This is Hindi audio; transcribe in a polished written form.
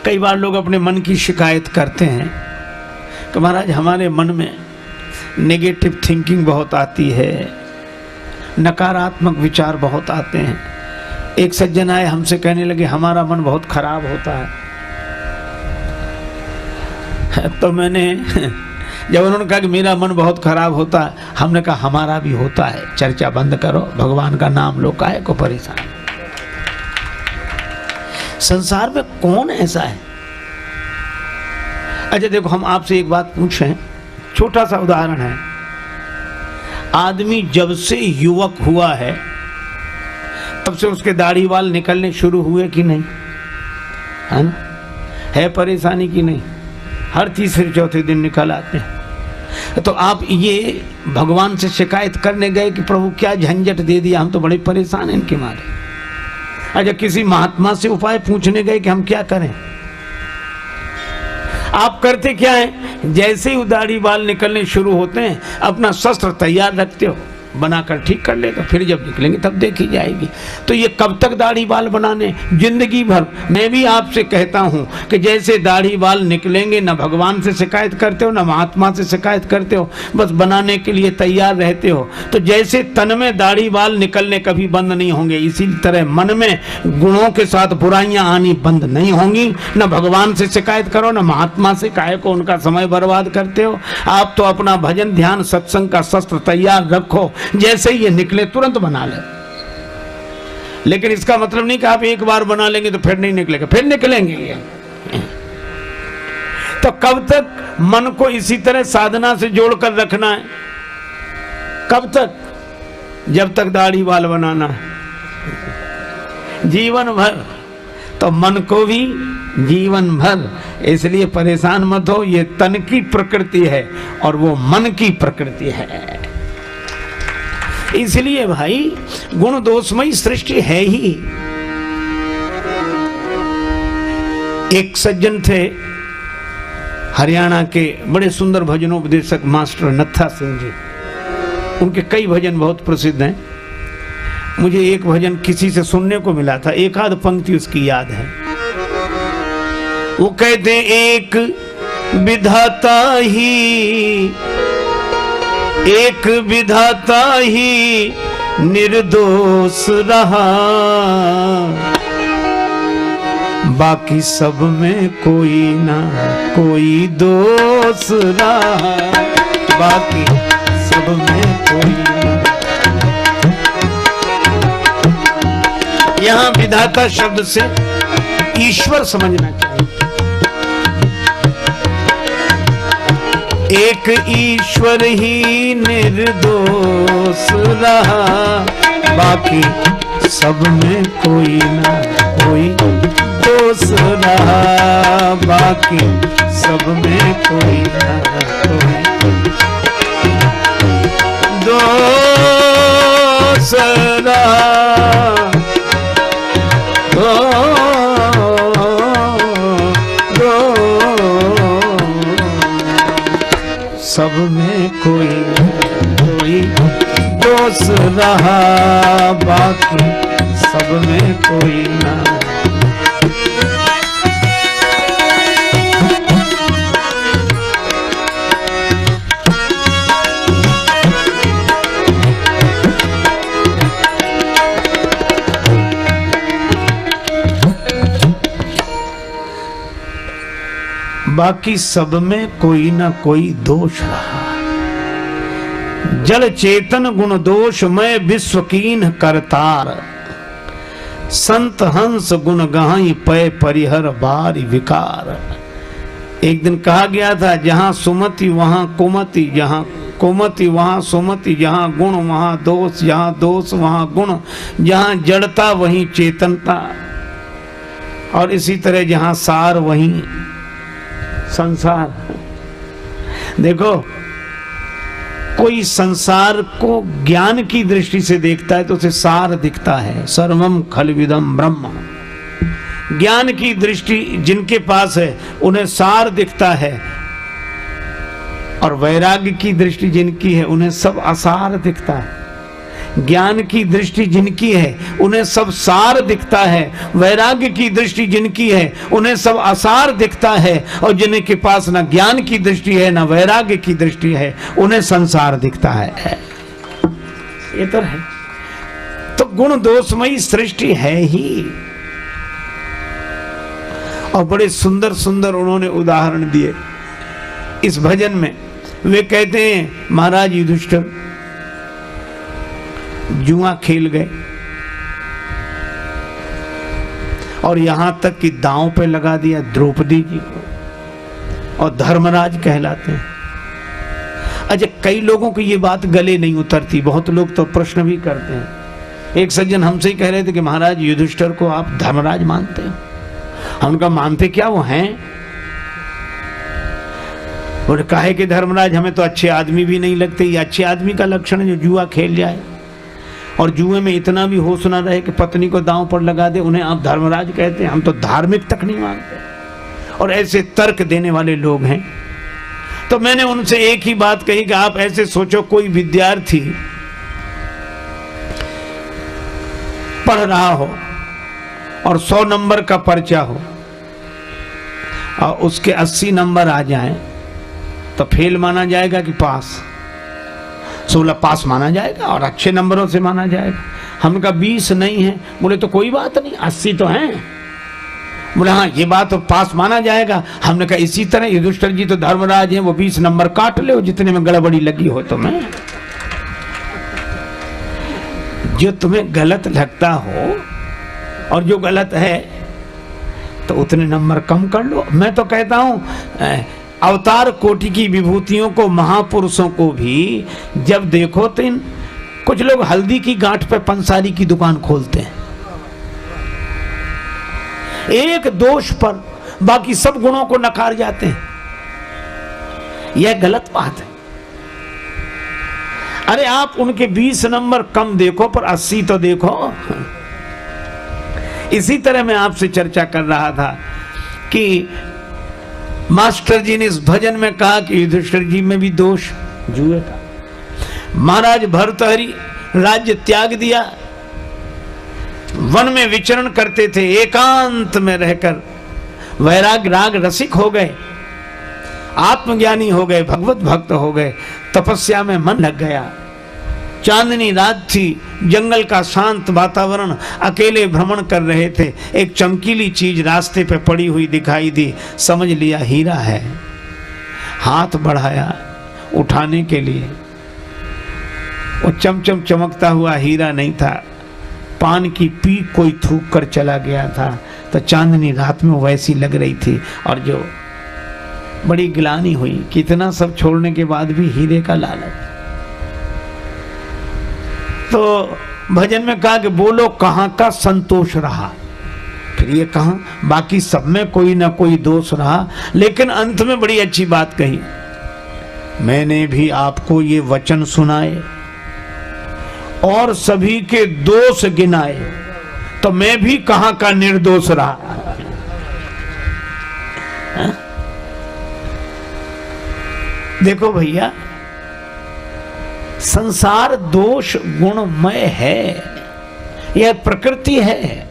कई बार लोग अपने मन की शिकायत करते हैं कि महाराज हमारे मन में नेगेटिव थिंकिंग बहुत आती है, नकारात्मक विचार बहुत आते हैं। एक सज्जन आए हमसे कहने लगे हमारा मन बहुत खराब होता है। तो मैंने जब उन्होंने कहा कि मेरा मन बहुत खराब होता है, हमने कहा हमारा भी होता है, चर्चा बंद करो, भगवान का नाम लो, काहे को परेशान। संसार में कौन ऐसा है? अच्छा देखो, हम आपसे एक बात पूछें, छोटा सा उदाहरण है। आदमी जब से युवक हुआ है तब से उसके दाढ़ी बाल निकलने शुरू हुए कि नहीं? है ना? है परेशानी कि नहीं? हर तीसरे चौथे दिन निकल आते हैं। तो आप ये भगवान से शिकायत करने गए कि प्रभु क्या झंझट दे दिया, हम तो बड़े परेशान हैं इनके मारे। अच्छा किसी महात्मा से उपाय पूछने गए कि हम क्या करें? आप करते क्या है? जैसे ही दाढ़ी बाल निकलने शुरू होते हैं अपना शस्त्र तैयार रखते हो, बनाकर ठीक कर लेगा, फिर जब निकलेंगे तब देखी जाएगी। तो ये कब तक दाढ़ी बाल बनाने? जिंदगी भर। मैं भी आपसे कहता हूं कि जैसे दाढ़ी बाल निकलेंगे, न भगवान से शिकायत करते हो न महात्मा से शिकायत करते हो, बस बनाने के लिए तैयार रहते हो। तो जैसे तन में दाढ़ी बाल निकलने कभी बंद नहीं होंगे, इसी तरह मन में गुणों के साथ बुराइयां आनी बंद नहीं होंगी। न भगवान से शिकायत करो न महात्मा से, काहे को उनका समय बर्बाद करते हो। आप तो अपना भजन ध्यान सत्संग का शस्त्र तैयार रखो, जैसे ही ये निकले तुरंत बना ले। लेकिन इसका मतलब नहीं कि आप एक बार बना लेंगे तो फिर नहीं निकलेगा, फिर निकलेंगे। तो कब तक मन को इसी तरह साधना से जोड़कर रखना है? कब तक? जब तक दाढ़ी बाल बनाना है, जीवन भर। तो मन को भी जीवन भर। इसलिए परेशान मत हो, ये तन की प्रकृति है और वो मन की प्रकृति है। इसलिए भाई गुण दोषमयी सृष्टि है ही। एक सज्जन थे हरियाणा के, बड़े सुंदर भजनोपदेशक मास्टर नत्था सिंह जी। उनके कई भजन बहुत प्रसिद्ध हैं। मुझे एक भजन किसी से सुनने को मिला था, एक आध पंक्ति उसकी याद है। वो कहते एक विधाता ही, एक विधाता ही निर्दोष रहा, बाकी सब में कोई ना कोई दोष रहा, बाकी सब में कोई ना। यहां विधाता शब्द से ईश्वर समझना चाहिए। एक ईश्वर ही निर्दोष रहा, बाकी सब में कोई ना कोई दोष रहा, बाकी सब में कोई ना कोई दोष रहा। सब में कोई कोई दोष रहा, बाकी सब में कोई ना। बाकी सब में कोई ना कोई दोष रहा। जल चेतन गुण दोष में विश्व कीन करतार, संत हंस गुण गाई पै परिहर बारी विकार। एक दिन कहा गया था जहां सुमति वहां कुमति, जहां कुमति वहां सुमति, जहां गुण वहां दोष, जहां दोष वहां गुण, जहां जड़ता वहीं चेतनता, और इसी तरह जहां सार वहीं संसार। देखो कोई संसार को ज्ञान की दृष्टि से देखता है तो उसे सार दिखता है, सर्वम खलविदम ब्रह्म। ज्ञान की दृष्टि जिनके पास है उन्हें सार दिखता है, और वैराग्य की दृष्टि जिनकी है उन्हें सब असार दिखता है। ज्ञान की दृष्टि जिनकी है उन्हें सब सार दिखता है, वैराग्य की दृष्टि जिनकी है उन्हें सब असार दिखता है, और जिनके पास ना ज्ञान की दृष्टि है ना वैराग्य की दृष्टि है उन्हें संसार दिखता है। ये तो है। तो गुण दोषमयी सृष्टि है ही। और बड़े सुंदर सुंदर उन्होंने उदाहरण दिए इस भजन में। वे कहते हैं महाराज युधिष्ठिर जुआ खेल गए और यहां तक कि दांव पे लगा दिया द्रौपदी जी को, और धर्मराज कहलाते हैं। अच्छा, कई लोगों को ये बात गले नहीं उतरती, बहुत लोग तो प्रश्न भी करते हैं। एक सज्जन हमसे ही कह रहे थे कि महाराज युधिष्ठिर को आप धर्मराज मानते हो? हम उनका मानते क्या, वो हैं? और काहे कि धर्मराज हमें तो अच्छे आदमी भी नहीं लगते। ये अच्छे आदमी का लक्षण है जो जुआ खेल जाए और जुए में इतना भी होश ना रहे कि पत्नी को दांव पर लगा दे, उन्हें आप धर्मराज कहते हैं? हम तो धार्मिक तक नहीं मानते। और ऐसे तर्क देने वाले लोग हैं। तो मैंने उनसे एक ही बात कही कि आप ऐसे सोचो, कोई विद्यार्थी पढ़ रहा हो और 100 नंबर का पर्चा हो और उसके 80 नंबर आ जाएं, तो फेल माना जाएगा कि पास? 16 पास माना जाएगा और अच्छे नंबरों से माना जाएगा। हमने कहा 20 नहीं है। बोले तो कोई बात नहीं, 80 तो हैं। बोले हाँ ये बात तो पास माना जाएगा। हमने कहा इसी तरह युधिष्ठिर जी तो धर्मराज हैं, वो 20 नंबर काट ले जितने में गड़बड़ी लगी हो तुम्हें। जो तुम्हें गलत लगता हो और जो गलत है तो उतने नंबर कम कर लो। मैं तो कहता हूं अवतार कोटि की विभूतियों को, महापुरुषों को भी जब देखो तो कुछ लोग हल्दी की गांठ पे पंसारी की दुकान खोलते हैं, एक दोष पर बाकी सब गुणों को नकार जाते हैं। यह गलत बात है। अरे आप उनके 20 नंबर कम देखो पर 80 तो देखो। इसी तरह मैं आपसे चर्चा कर रहा था कि मास्टर जी ने इस भजन में कहा कि युधिष्ठिर जी में भी दोष जुए का। महाराज भर्तहरि राज्य त्याग दिया, वन में विचरण करते थे, एकांत में रहकर वैराग राग रसिक हो गए, आत्मज्ञानी हो गए, भगवत भक्त हो गए, तपस्या में मन लग गया। चांदनी रात थी, जंगल का शांत वातावरण, अकेले भ्रमण कर रहे थे। एक चमकीली चीज रास्ते पे पड़ी हुई दिखाई दी, समझ लिया हीरा है। हाथ बढ़ाया उठाने के लिए, वो चमचम चमकता हुआ हीरा नहीं था, पान की पीक कोई थूक कर चला गया था। तो चांदनी रात में वैसी लग रही थी और जो बड़ी गिलानी हुई, कितना सब छोड़ने के बाद भी हीरे का लालच। तो भजन में कहा कि बोलो कहां का संतोष रहा। फिर ये कहा बाकी सब में कोई ना कोई दोष रहा, लेकिन अंत में बड़ी अच्छी बात कही, मैंने भी आपको ये वचन सुनाए और सभी के दोष गिनाए, तो मैं भी कहां का निर्दोष रहा। देखो भैया, संसार दोष गुणमय है, यह प्रकृति है।